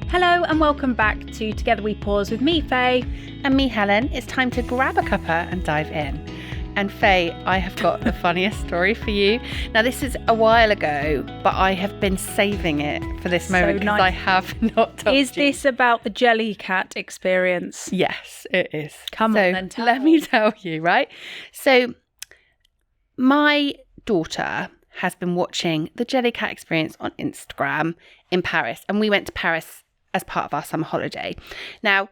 Hello and welcome back to Together We Pause with me, Faye. And me, Helen. It's time to grab a cuppa and dive in. And Faye, I have got the funniest story for you. Now, this is a while ago, but I have been saving it for this moment because I have not told you. Is this about the Jellycat experience? Yes, it is. Come on then, let me tell you, right? So, my daughter has been watching the Jellycat experience on Instagram in Paris. And we went to Paris as part of our summer holiday. Now,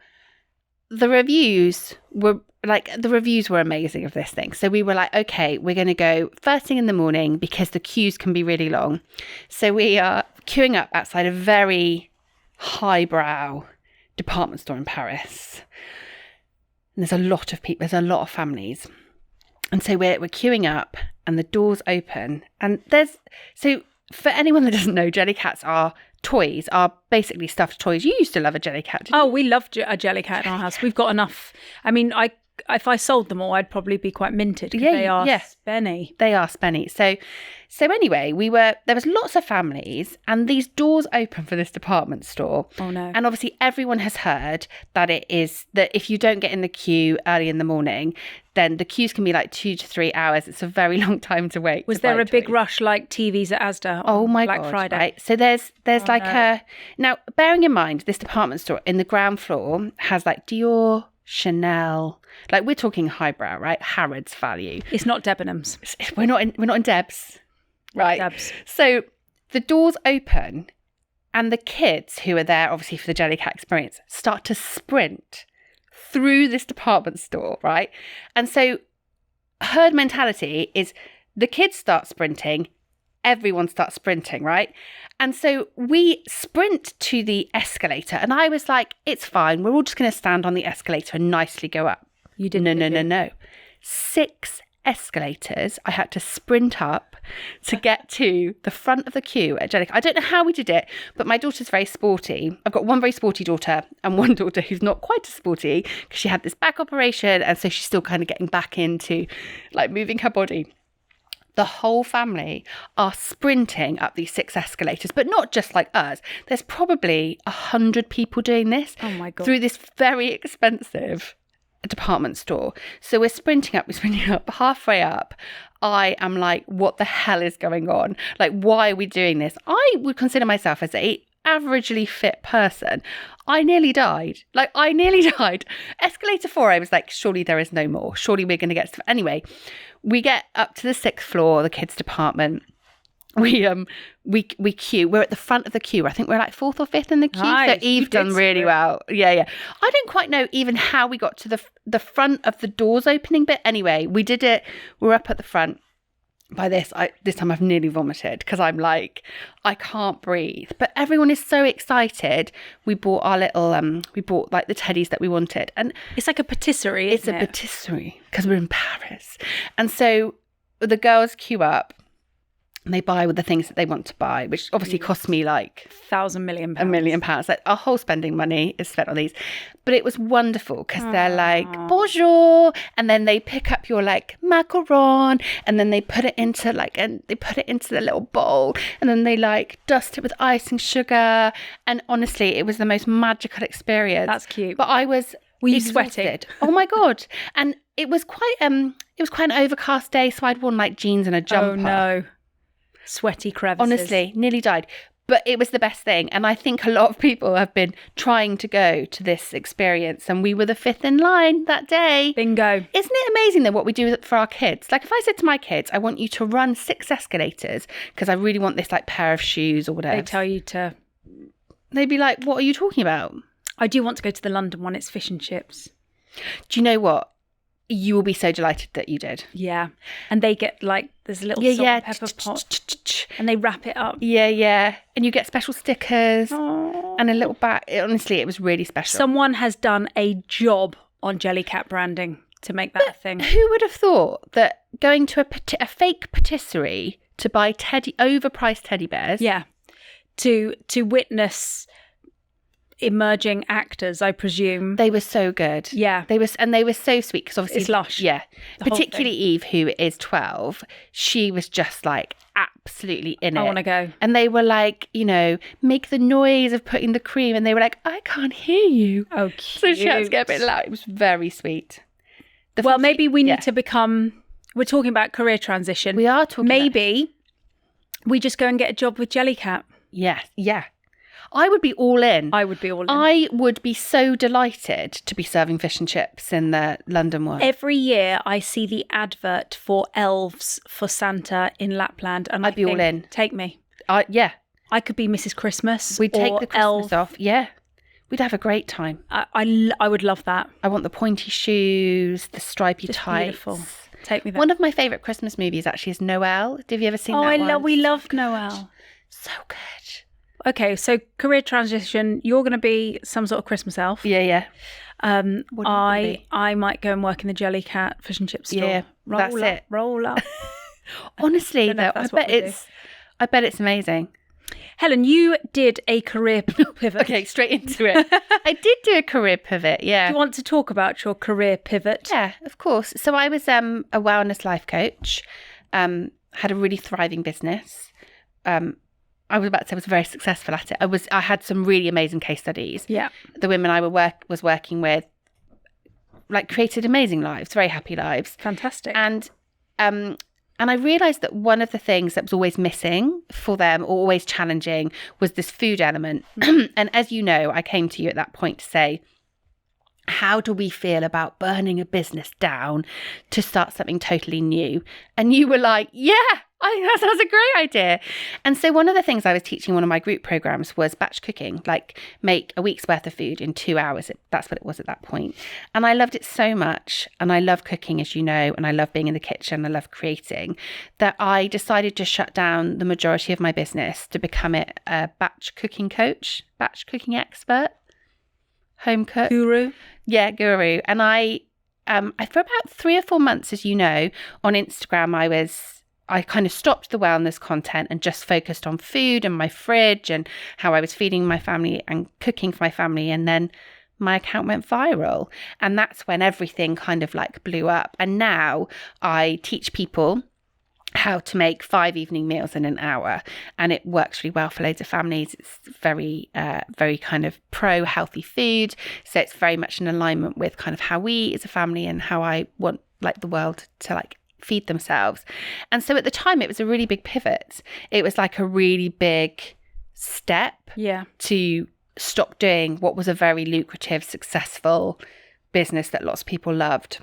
the reviews were amazing of this thing. So we were like, okay, we're going to go first thing in the morning because the queues can be really long. So we are queuing up outside a very highbrow department store in Paris. And there's a lot of people, there's a lot of families. And so we're queuing up and the doors open. And for anyone that doesn't know, Jellycats are toys, are basically stuffed toys. You used to love a Jellycat, didn't you? Oh, we love a Jellycat in our house. We've got enough. I mean, if I sold them all, I'd probably be quite minted because they are spenny. They are spenny. So anyway, there was lots of families and these doors open for this department store. Oh no. And obviously everyone has heard that if you don't get in the queue early in the morning, then the queues can be like 2 to 3 hours. It's a very long time to wait. Was there a big rush like TVs at Asda on Black Friday? Right. So there's now bearing in mind this department store in the ground floor has like Dior, Chanel, like we're talking highbrow, right? Harrods value. It's not Debenhams. We're not in Debs, right? Debs. So the doors open and the kids who are there obviously for the Jellycat experience start to sprint through this department store, right? And so herd mentality is the kids start sprinting, everyone starts sprinting, right? And so we sprint to the escalator and I was like, it's fine. We're all just going to stand on the escalator and nicely go up. You didn't. No. 6 escalators I had to sprint up to get to the front of the queue at Jellycat. I don't know how we did it, but my daughter's very sporty. I've got one very sporty daughter and one daughter who's not quite as sporty because she had this back operation and so she's still kind of getting back into like moving her body. The whole family are sprinting up these 6 escalators, but not just like us. There's probably 100 people doing this. Oh my God. Through this very expensive department store. So we're sprinting up, halfway up. I am like, what the hell is going on? Like, why are we doing this? I would consider myself as a averagely fit person. I nearly died. Escalator 4, I was like, surely there is no more. Surely we're going to get... Anyway, we get up to the 6th floor, the kids' department. We queue. We're at the front of the queue. I think we're like 4th or 5th in the queue. Nice. So Eve done really well. Yeah. I don't quite know even how we got to the front of the doors opening bit. Anyway, we did it. We're up at the front. By this time I've nearly vomited because I'm like, I can't breathe. But everyone is so excited. We bought our little, we bought like the teddies that we wanted. And it's like a patisserie, isn't it? It's a patisserie because we're in Paris. And so the girls queue up. And they buy with the things that they want to buy, which obviously cost me like £1 million. £1 million. Like our whole spending money is spent on these. But it was wonderful because they're like, bonjour. And then they pick up your like macaron and then they put it into the little bowl and then they like dust it with icing sugar. And honestly, it was the most magical experience. That's cute. But I was Were you exhausted. sweating? Oh my God. And it was quite an overcast day. So I'd worn like jeans and a jumper. Oh no. Sweaty crevices. Honestly, nearly died. But it was the best thing. And I think a lot of people have been trying to go to this experience. And we were the 5th in line that day. Bingo. Isn't it amazing that what we do for our kids? Like if I said to my kids, I want you to run 6 escalators because I really want this like pair of shoes or whatever. They tell you to. They'd be like, what are you talking about? I do want to go to the London one. It's fish and chips. Do you know what? You will be so delighted that you did. Yeah. And they get like, there's a little salt and pepper pot and they wrap it up. Yeah. And you get special stickers and a little bag. Honestly, it was really special. Someone has done a job on Jellycat branding to make that a thing. Who would have thought that going to a fake patisserie to buy overpriced teddy bears. Yeah. To witness emerging actors, I presume. They were so good. Yeah. They were so sweet because obviously It's lush. Yeah. The whole Particularly Eve, who is 12, she was just like absolutely in it. I want to go. And they were like, you know, make the noise of putting the cream, and they were like, I can't hear you. Oh, cute. So she had to get a bit loud. It was very sweet. Well, maybe we need to become. We're talking about career transition. We are talking. Maybe we just go and get a job with Jellycat. Yeah. I would be all in. I would be all in. I would be so delighted to be serving fish and chips in the London one. Every year I see the advert for elves for Santa in Lapland, and I'd be all in. Take me. Yeah. I could be Mrs. Christmas. We'd take the Christmas elf. off. Yeah. We'd have a great time. I would love that. I want the pointy shoes, the stripy Just tights. beautiful. Take me there. One of my favourite Christmas movies actually is Noel. Have you ever seen that one? We loved Noel. So good. Okay, so career transition. You're going to be some sort of Christmas elf. Yeah. I might go and work in the Jellycat fish and chip store. Yeah, that's it. Roll up. Honestly, though, I bet it's amazing. Helen, you did a career pivot. Okay, straight into it. I did do a career pivot, yeah. Do you want to talk about your career pivot? Yeah, of course. So I was a wellness life coach, had a really thriving business. I was about to say I was very successful at it. I had some really amazing case studies. Yeah. The women I was working with like created amazing lives, very happy lives. Fantastic. And I realised that one of the things that was always missing for them, or always challenging, was this food element. And as you know, I came to you at that point to say, how do we feel about burning a business down to start something totally new? And you were like, yeah, I think that sounds a great idea. And so one of the things I was teaching one of my group programs was batch cooking, like make a week's worth of food in 2 hours. That's what it was at that point. And I loved it so much. And I love cooking, as you know, and I love being in the kitchen. I love creating, that I decided to shut down the majority of my business to become a batch cooking coach, batch cooking expert, home cook. Guru. Yeah, guru. And I for about 3 or 4 months, as you know, on Instagram, I kind of stopped the wellness content and just focused on food and my fridge and how I was feeding my family and cooking for my family. And then my account went viral. And that's when everything kind of like blew up. And now I teach people how to make 5 evening meals in an hour. And it works really well for loads of families. It's very, very kind of pro healthy food. So it's very much in alignment with kind of how we eat as a family and how I want like the world to like feed themselves. And so at the time it was a really big pivot. It was like a really big step to stop doing what was a very lucrative, successful business that lots of people loved,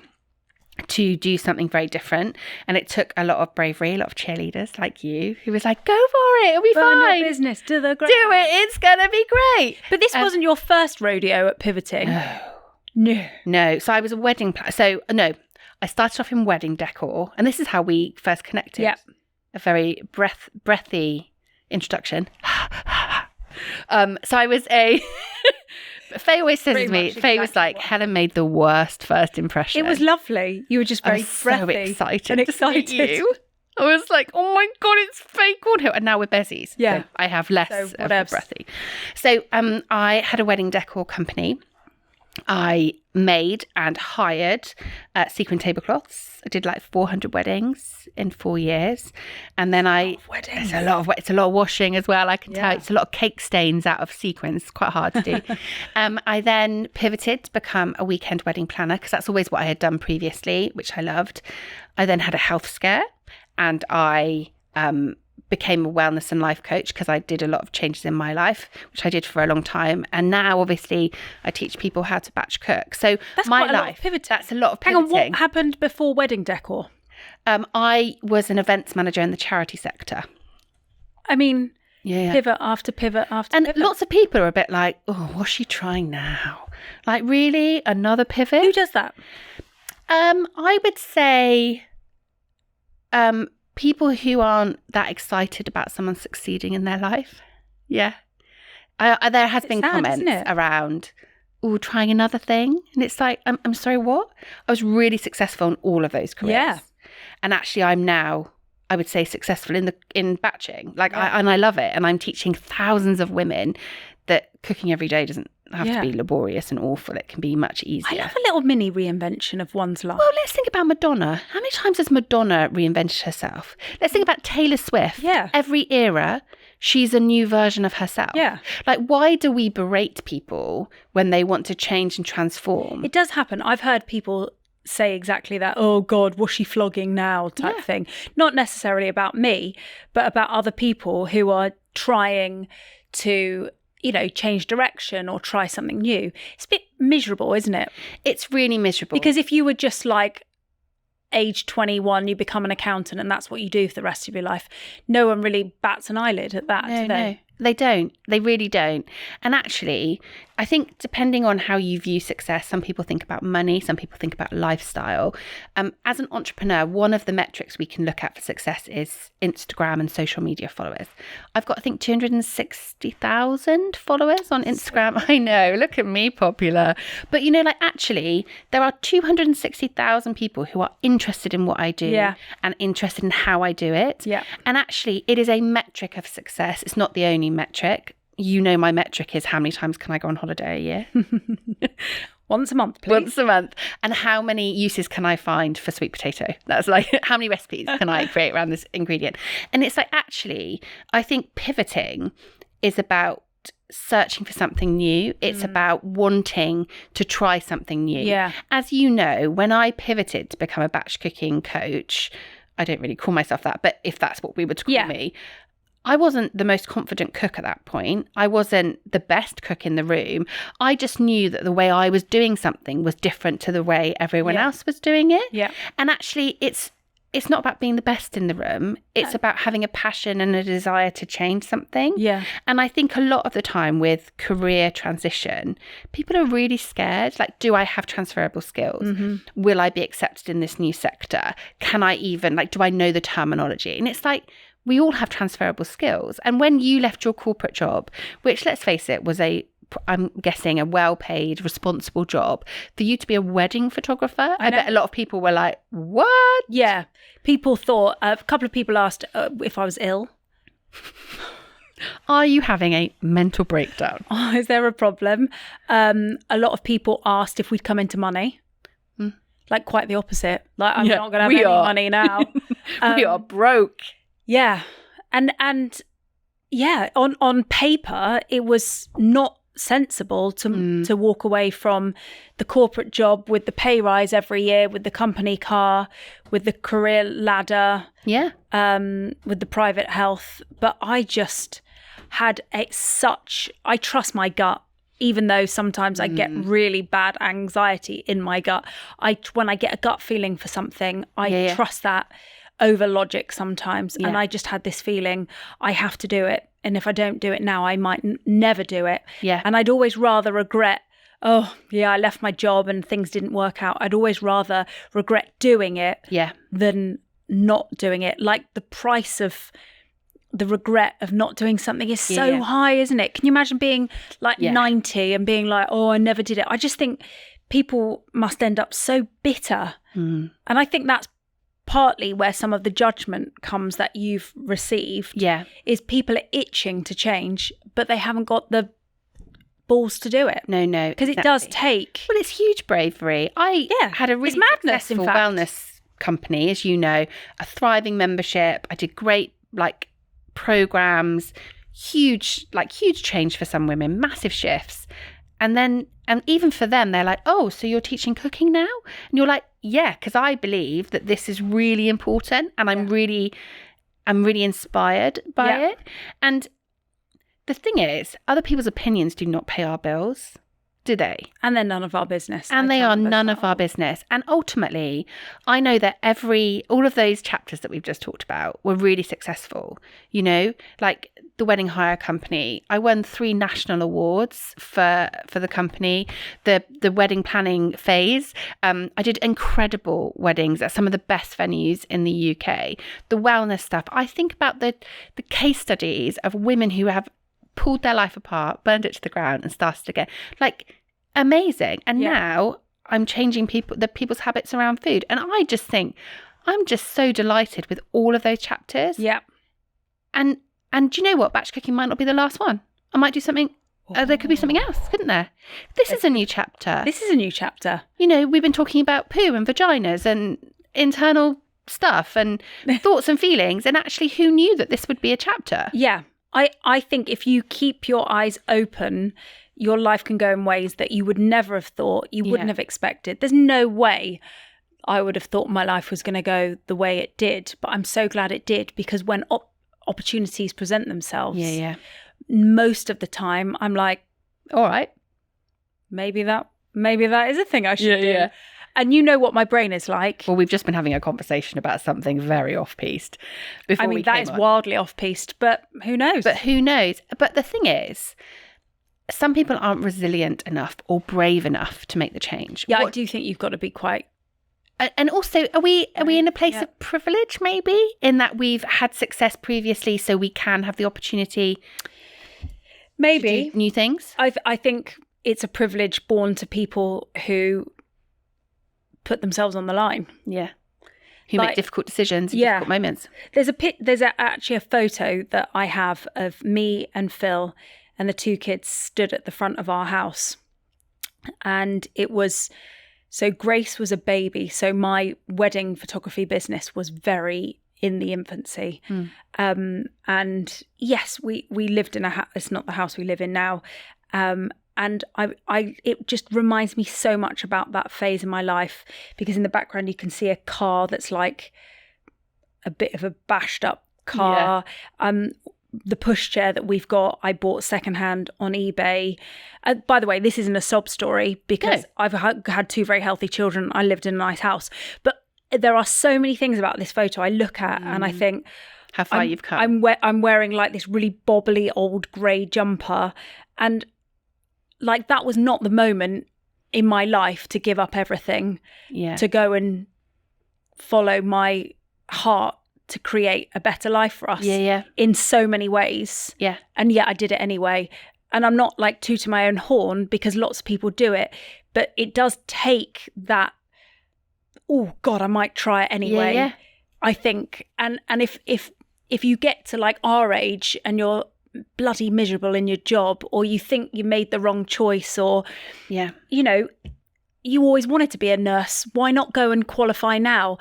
to do something very different. And it took a lot of bravery, a lot of cheerleaders like you who was like, go for it, it'll be Burn fine. Your business to the ground. Do it, it's gonna be great. But this wasn't your first rodeo at pivoting. No. So I was a wedding I started off in wedding decor, and this is how we first connected. Yeah. A very breathy introduction. So I was Faye always says to me, Faye was like, Helen made the worst first impression. It was lovely. You were just very breathy. So excited to meet you. I was like, oh my God, it's Faye Cornhill. And now we're bezies. Yeah. So I have less of the breathy. So I had a wedding decor company. I made and hired sequin tablecloths. I did like 400 weddings in 4 years. And then it's a lot of washing as well. I can tell it's a lot of cake stains out of sequins. It's quite hard to do. I then pivoted to become a weekend wedding planner because that's always what I had done previously, which I loved. I then had a health scare and I became a wellness and life coach because I did a lot of changes in my life, which I did for a long time. And now, obviously, I teach people how to batch cook. So that's my life. That's a lot of pivoting. Hang on, what happened before wedding decor? I was an events manager in the charity sector. I mean, pivot after pivot after and pivot. And lots of people are a bit like, oh, what's she trying now? Like, really? Another pivot? Who does that? I would say people who aren't that excited about someone succeeding in their life. Yeah. There has been comments around, trying another thing. And it's like, I'm sorry, what? I was really successful in all of those careers. Yeah. And actually I'm now, I would say, successful in batching. Like, I love it. And I'm teaching thousands of women that cooking every day doesn't have to be laborious and awful. It can be much easier. I love a little mini reinvention of one's life. Well, let's think about Madonna. How many times has Madonna reinvented herself? Let's think about Taylor Swift. Yeah. Every era, she's a new version of herself. Yeah. Like, why do we berate people when they want to change and transform? It does happen. I've heard people say exactly that. Oh God, was she flogging now type thing. Not necessarily about me, but about other people who are trying to, you know, change direction or try something new. It's a bit miserable, isn't it? It's really miserable. Because if you were just like age 21, you become an accountant and that's what you do for the rest of your life, no one really bats an eyelid at that, do they? No, they don't. They really don't. And actually, I think depending on how you view success, some people think about money, some people think about lifestyle. As an entrepreneur, one of the metrics we can look at for success is Instagram and social media followers. I've got, I think, 260,000 followers on Instagram. I know, look at me, popular. But, you know, like actually, there are 260,000 people who are interested in what I do and interested in how I do it. Yeah. And actually, it is a metric of success. It's not the only metric. You know, my metric is how many times can I go on holiday a year? Once a month, please. Once a month. And how many uses can I find for sweet potato? That's like, how many recipes can I create around this ingredient? And it's like, actually, I think pivoting is about searching for something new. It's about wanting to try something new. Yeah. As you know, when I pivoted to become a batch cooking coach, I don't really call myself that, but if that's what we would call me, I wasn't the most confident cook at that point. I wasn't the best cook in the room. I just knew that the way I was doing something was different to the way everyone else was doing it. Yeah. And actually, it's not about being the best in the room. It's about having a passion and a desire to change something. Yeah. And I think a lot of the time with career transition, people are really scared. Like, do I have transferable skills? Will I be accepted in this new sector? Can I even, like, do I know the terminology? And it's like, we all have transferable skills. And when you left your corporate job, which, let's face it, was I'm guessing a well-paid, responsible job, for you to be a wedding photographer, I bet a lot of people were like, what? Yeah. People thought, a couple of people asked if I was ill. Are you having a mental breakdown? Oh, is there a problem? A lot of people asked if we'd come into money. Like quite the opposite. Like, I'm not going to have any money now. We are broke. Yeah. And yeah, on paper, it was not sensible to walk away from the corporate job with the pay rise every year, with the company car, with the career ladder, with the private health. But I just had I trust my gut. Even though sometimes I get really bad anxiety in my gut, when I get a gut feeling for something, I trust that over logic sometimes. And I just had this feeling I have to do it. And if I don't do it now, I might never do it. Yeah. And I'd always rather regret, I left my job and things didn't work out. I'd always rather regret doing it than not doing it. Like, the price of the regret of not doing something is so high, isn't it? Can you imagine being like 90 and being like, I never did it? I just think people must end up so bitter. And I think that's partly where some of the judgment comes that you've received, is people are itching to change, but they haven't got the balls to do it. No, because it does take. Well, it's huge bravery. I had a really successful wellness company, as you know, a thriving membership. I did great programs, huge change for some women, massive shifts. And even for them, they're like, oh, so you're teaching cooking now? And you're like, yeah, because I believe that this is really important, and I'm really inspired by it. And the thing is, other people's opinions do not pay our bills, do they? And they're none of our business. And they are none of our business. And ultimately, I know that all of those chapters that we've just talked about were really successful. You know, like the wedding hire company, I won 3 national awards for the company. The wedding planning phase, I did incredible weddings at some of the best venues in the UK. The wellness stuff, I think about the case studies of women who have pulled their life apart, burned it to the ground and started again. Like, amazing. And now I'm changing people's habits around food. And I just think I'm just so delighted with all of those chapters. Yeah. And do you know what? Batch cooking might not be the last one. I might do something there could be something else, couldn't there? This is a new chapter. This is a new chapter. You know, we've been talking about poo and vaginas and internal stuff and thoughts and feelings. And actually, who knew that this would be a chapter? Yeah. I think if you keep your eyes open, your life can go in ways that you would never have thought, you wouldn't have expected. There's no way I would have thought my life was going to go the way it did. But I'm so glad it did, because when opportunities present themselves, most of the time I'm like, all right, maybe that is a thing I should do. Yeah. And you know what my brain is like. Well, we've just been having a conversation about something very off-piste. That is wildly off-piste, but who knows? But the thing is, some people aren't resilient enough or brave enough to make the change. Yeah, I do think you've got to be quite... And also, are we in a place of privilege, maybe, in that we've had success previously, so we can have the opportunity maybe to do new things? I think it's a privilege born to people who put themselves on the line. Yeah. Who make difficult decisions in difficult moments. There's actually a photo that I have of me and Phil and the two kids stood at the front of our house. And it was, so Grace was a baby. So my wedding photography business was very in the infancy. And yes, we lived in a house. It's not the house we live in now. And it just reminds me so much about that phase in my life, because in the background you can see a car that's like a bit of a bashed up car. The pushchair that we've got, I bought secondhand on eBay. By the way, this isn't a sob story, because I've had two very healthy children. I lived in a nice house. But there are so many things about this photo I look at and I think, how far you've come. I'm wearing like this really bobbly old grey jumper, and like that was not the moment in my life to give up everything, to go and follow my heart to create a better life for us in so many ways. Yeah. And yet I did it anyway. And I'm not like tooting my own horn, because lots of people do it, but it does take that, oh God, I might try it anyway. I think. And if you get to like our age and you're bloody miserable in your job, or you think you made the wrong choice, or you know, you always wanted to be a nurse, why not go and qualify now?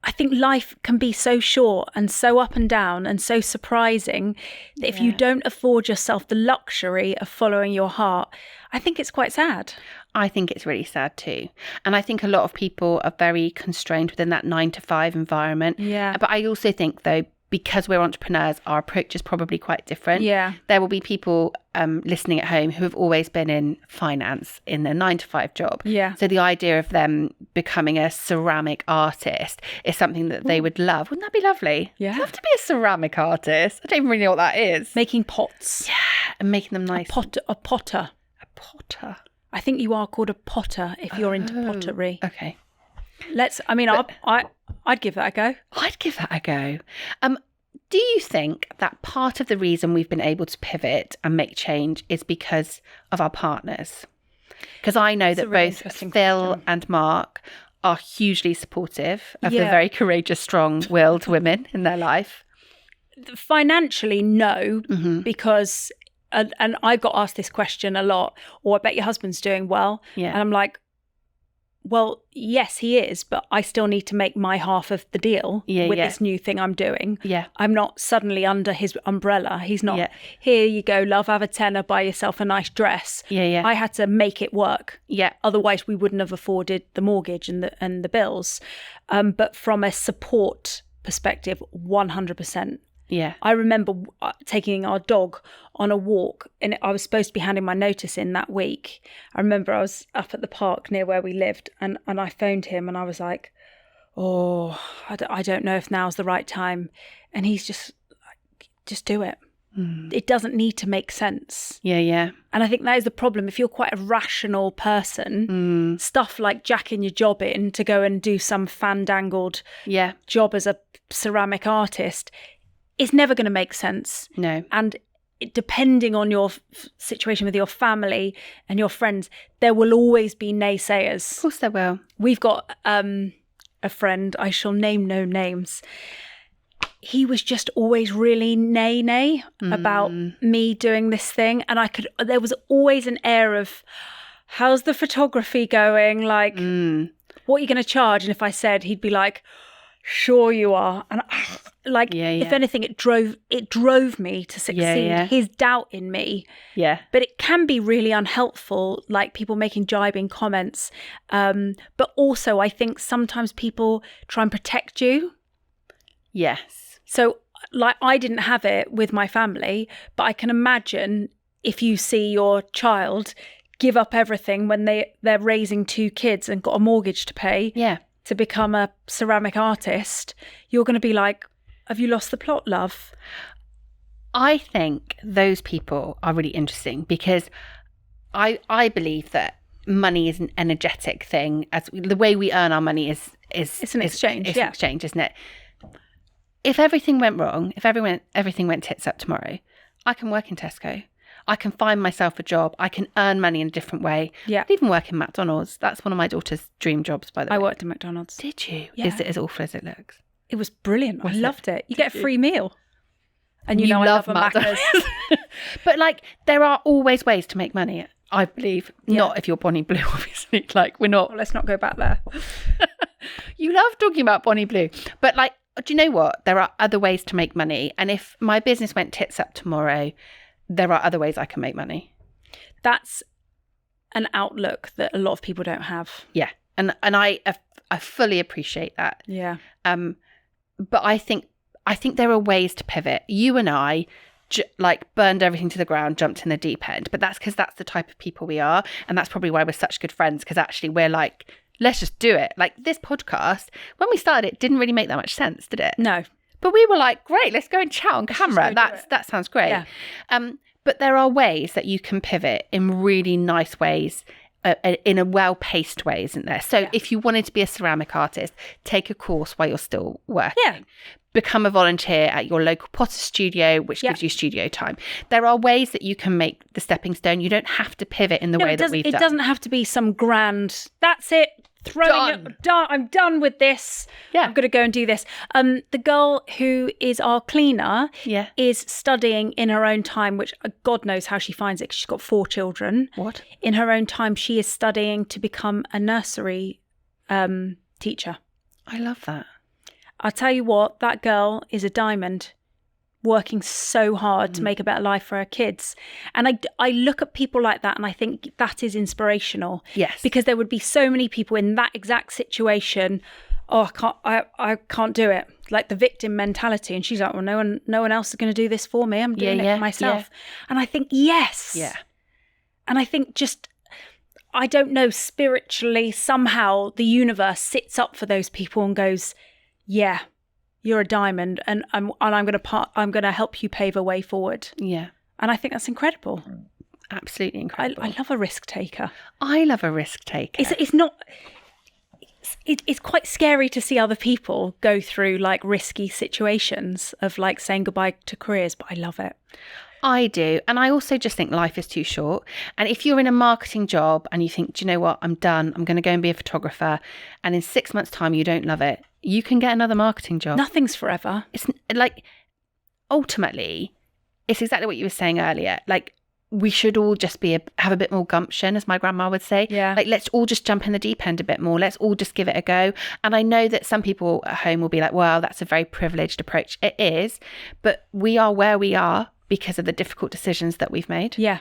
I think life can be so short and so up and down and so surprising that if you don't afford yourself the luxury of following your heart, I think it's quite sad. I think it's really sad too. And I think a lot of people are very constrained within that 9-to-5 environment. But I also think, though, because we're entrepreneurs, our approach is probably quite different. There will be people listening at home who have always been in finance in their 9-to-5 job. So the idea of them becoming a ceramic artist is something that they would love. Wouldn't that be lovely? I'd love to be a ceramic artist. I don't even really know what that is. Making pots. And making them nice. A potter. I think you are called a potter if you're into pottery. Okay. I'd give that a go. Do you think that part of the reason we've been able to pivot and make change is because of our partners? Because I know that both Phil and Mark are hugely supportive of the very courageous, strong-willed women in their life. Financially, no, because, and I got asked this question a lot, I bet your husband's doing well. And I'm like, well, yes, he is, but I still need to make my half of the deal with this new thing I'm doing. I'm not suddenly under his umbrella. He's not, here you go, love, have a tenner, buy yourself a nice dress. I had to make it work. Otherwise, we wouldn't have afforded the mortgage and the bills. But from a support perspective, 100%. I remember taking our dog on a walk, and I was supposed to be handing my notice in that week. I remember I was up at the park near where we lived, and I phoned him and I was like, I don't know if now's the right time. And he's just do it. It doesn't need to make sense. And I think that is the problem. If you're quite a rational person, stuff like jacking your job in to go and do some fandangled job as a ceramic artist, it's never going to make sense. No. And depending on your situation with your family and your friends, there will always be naysayers. Of course there will. We've got a friend, I shall name no names. he was just always really nay about me doing this thing. And there was always an air of, how's the photography going? Like, what are you going to charge? And if I said, he'd be like, sure you are. And if anything, it drove me to succeed. His doubt in me. Yeah. But it can be really unhelpful, like people making jibing comments. But also I think sometimes people try and protect you. Yes. So like I didn't have it with my family, but I can imagine if you see your child give up everything when they're raising 2 kids and got a mortgage to pay to become a ceramic artist, you're going to be like, have you lost the plot, love? I think those people are really interesting because I believe that money is an energetic thing. As the way we earn our money is it's an exchange. It's an exchange, isn't it? If everything went wrong, if everything went tits up tomorrow, I can work in Tesco. I can find myself a job. I can earn money in a different way. Yeah. I can even work in McDonald's. That's one of my daughter's dream jobs, by the way. I worked in McDonald's. Did you? Yeah. Is it as awful as it looks? It was brilliant. I loved it. You get a you? free meal. And you know I love McDonald's. But like, there are always ways to make money, I believe. Yeah. Not if you're Bonnie Blue, obviously. Like, we're not. Well, let's not go back there. You love talking about Bonnie Blue. But like, do you know what? There are other ways to make money. And if my business went tits up tomorrow, there are other ways I can make money. That's an outlook that a lot of people don't have. Yeah. And I fully appreciate that. Yeah. But I think there are ways to pivot. You and I burned everything to the ground, jumped in the deep end. But that's because that's the type of people we are. And that's probably why we're such good friends, because actually we're like, let's just do it. Like this podcast, when we started, it didn't really make that much sense, did it? No. But we were like, great, let's go and chat on camera. That sounds great. Yeah. But there are ways that you can pivot in really nice ways, in a well-paced way, isn't there? So if you wanted to be a ceramic artist, take a course while you're still working. Yeah. Become a volunteer at your local potter studio, which gives you studio time. There are ways that you can make the stepping stone. You don't have to pivot in the way that we've done. It doesn't have to be some grand, that's it, I'm done with this. Yeah. I'm going to go and do this. The girl who is our cleaner is studying in her own time, which God knows how she finds it because she's got 4 children. What? In her own time, she is studying to become a nursery teacher. I love that. I'll tell you what, that girl is a diamond, working so hard to make a better life for her kids. And I look at people like that and I think that is inspirational. Yes. Because there would be so many people in that exact situation, I can't do it. Like the victim mentality. And she's like, well, no one else is going to do this for me. I'm doing it for myself. Yeah. And I think, yes. Yeah. And I think I don't know, spiritually, somehow the universe sits up for those people and goes, yeah, you're a diamond, and I'm going to help you pave a way forward. Yeah, and I think that's incredible. Absolutely incredible. I love a risk taker. I love a risk taker. It's quite scary to see other people go through like risky situations of like saying goodbye to careers, but I love it. I do. And I also just think life is too short. And if you're in a marketing job and you think, do you know what, I'm done, I'm going to go and be a photographer, and in 6 months' time you don't love it, you can get another marketing job. Nothing's forever. It's like, ultimately, it's exactly what you were saying earlier. Like, we should all just have a bit more gumption, as my grandma would say. Yeah. Like, let's all just jump in the deep end a bit more. Let's all just give it a go. And I know that some people at home will be like, well, that's a very privileged approach. It is. But we are where we are because of the difficult decisions that we've made. Yeah.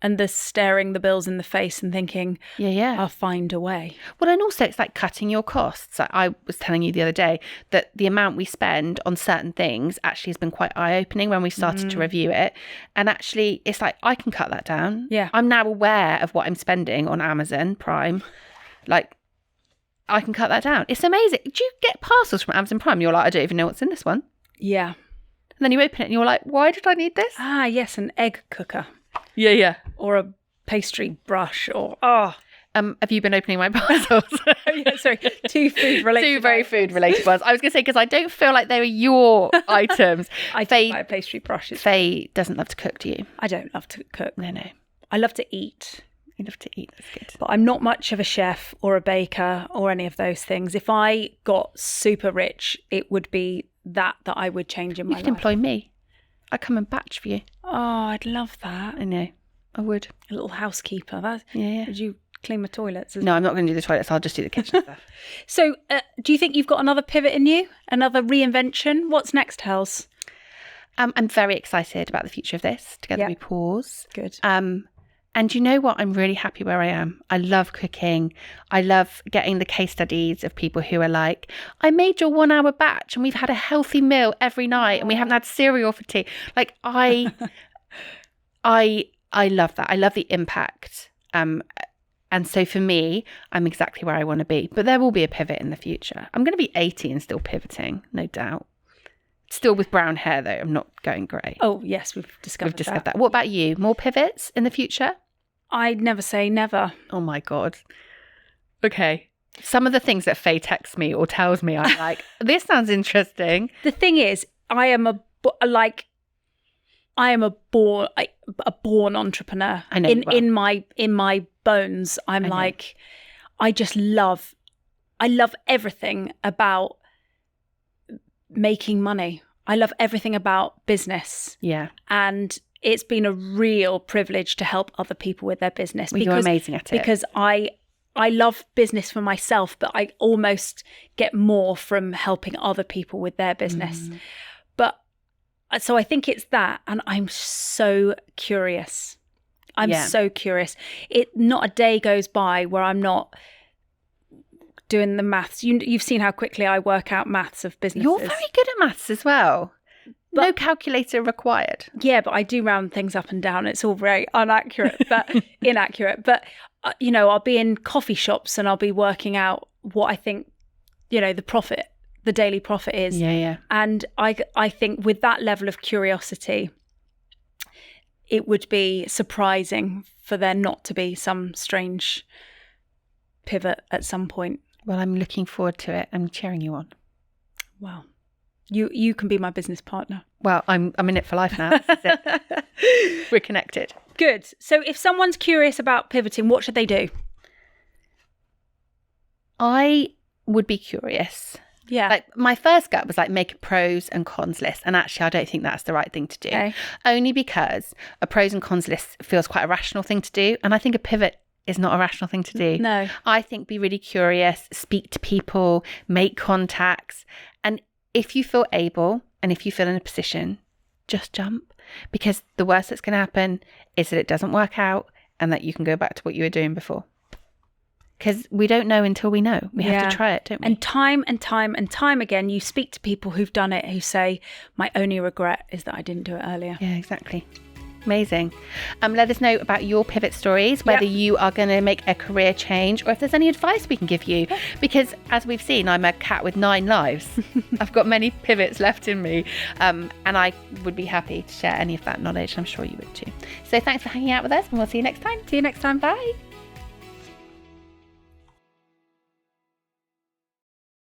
And the staring the bills in the face and thinking, I'll find a way. Well, and also it's like cutting your costs. I was telling you the other day that the amount we spend on certain things actually has been quite eye-opening when we started to review it. And actually, it's like, I can cut that down. Yeah. I'm now aware of what I'm spending on Amazon Prime. Like, I can cut that down. It's amazing. Do you get parcels from Amazon Prime? You're like, I don't even know what's in this one. Yeah. And then you open it and you're like, why did I need this? Ah, yes, an egg cooker. Yeah. Or a pastry brush or, have you been opening my parcels? Sorry, 2 food-related 2 very food-related ones. I was going to say, because I don't feel like they were your items. I don't buy a pastry brush. Faye doesn't love to cook, do you? I don't love to cook. No. I love to eat. You love to eat, that's good. But I'm not much of a chef or a baker or any of those things. If I got super rich, it would be that I would change in my life. You can employ me. I come and batch for you. Oh, I'd love that. I know. I would. A little housekeeper. Yeah. Would you clean my toilets? No, I'm not going to do the toilets. I'll just do the kitchen stuff. So do you think you've got another pivot in you? Another reinvention? What's next, Hels? I'm very excited about the future of this. Together we pause. Good. And you know what? I'm really happy where I am. I love cooking. I love getting the case studies of people who are like, I made your 1 hour batch and we've had a healthy meal every night and we haven't had cereal for tea. Like I love that. I love the impact. And so for me, I'm exactly where I want to be. But there will be a pivot in the future. I'm going to be 80 and still pivoting, no doubt. Still with brown hair, though. I'm not going grey. Oh, yes, we've discovered that. What about you? More pivots in the future? I'd never say never. Oh, my God. Okay. Some of the things that Faye texts me or tells me, I'm like, this sounds interesting. The thing is, I am a born entrepreneur. I know. In my bones, I'm like, I love everything about making money. I love everything about business. Yeah. And it's been a real privilege to help other people with their business. Well, you're amazing at it. Because I love business for myself, but I almost get more from helping other people with their business. But so I think it's that. And I'm so curious. So curious. Not a day goes by where I'm not doing the maths. You've seen how quickly I work out maths of businesses. You're very good at maths as well. But, no calculator required. Yeah, but I do round things up and down. It's all very inaccurate. But I'll be in coffee shops and I'll be working out what I think, the daily profit is. Yeah. And I think with that level of curiosity, it would be surprising for there not to be some strange pivot at some point. Well, I'm looking forward to it. I'm cheering you on. Wow. You can be my business partner. Well, I'm in it for life now. This is it. We're connected. Good. So if someone's curious about pivoting, what should they do? I would be curious. Yeah. Like my first gut was like make a pros and cons list. And actually, I don't think that's the right thing to do. Okay. Only because a pros and cons list feels quite a rational thing to do. And I think a pivot is not a rational thing to do. No. I think be really curious, speak to people, make contacts. And if you feel able and if you feel in a position, just jump. Because the worst that's going to happen is that it doesn't work out and that you can go back to what you were doing before. Because we don't know until we know. We have to try it, don't we? And time again, you speak to people who've done it who say, my only regret is that I didn't do it earlier. Yeah, exactly. Amazing. Let us know about your pivot stories, whether you are going to make a career change or if there's any advice we can give you. Because as we've seen, I'm a cat with 9 lives. I've got many pivots left in me. And I would be happy to share any of that knowledge. I'm sure you would too. So thanks for hanging out with us and we'll see you next time. See you next time. Bye.